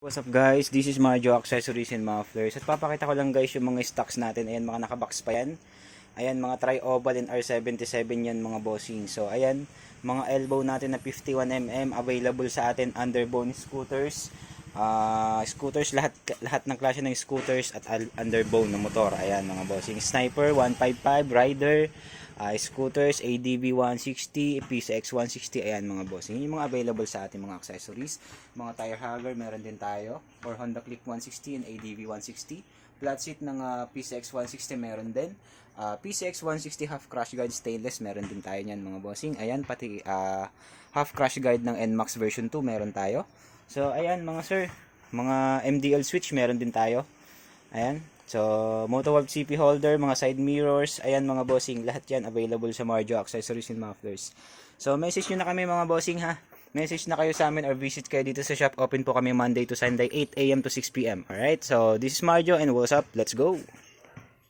What's up guys, this is Marjo Accessories and Mufflers at papakita ko lang guys yung mga stocks natin. Ayan, mga nakabox pa yan. Ayan, mga tri-oval and R77 yan mga bossing. So ayan, mga elbow natin na 51mm available sa atin. Underbone scooters, scooters, lahat ng klase ng scooters at underbone na motor. Ayan mga bossing, Sniper 155, Rider, scooters, ADV 160, PCX 160. Ayan mga bossing, yung mga available sa ating mga accessories. Mga tire hugger meron din tayo for Honda Click 160 and ADV 160. Flat seat ng PCX 160 meron din. PCX 160 half crash guard stainless meron din tayo niyan mga bossing. Ayan, pati half crash guard ng NMAX version 2 meron tayo. So ayan mga sir, mga MDL switch meron din tayo. Ayan. So, Motovlog CP holder, mga side mirrors, ayan mga bossing, lahat yan available sa Marjo Accessories and Mufflers. So, message nyo na kami mga bossing ha. Message na kayo sa amin or visit kayo dito sa shop. Open po kami Monday to Sunday, 8 AM to 6 PM. Alright, so this is Marjo and what's up? Let's go!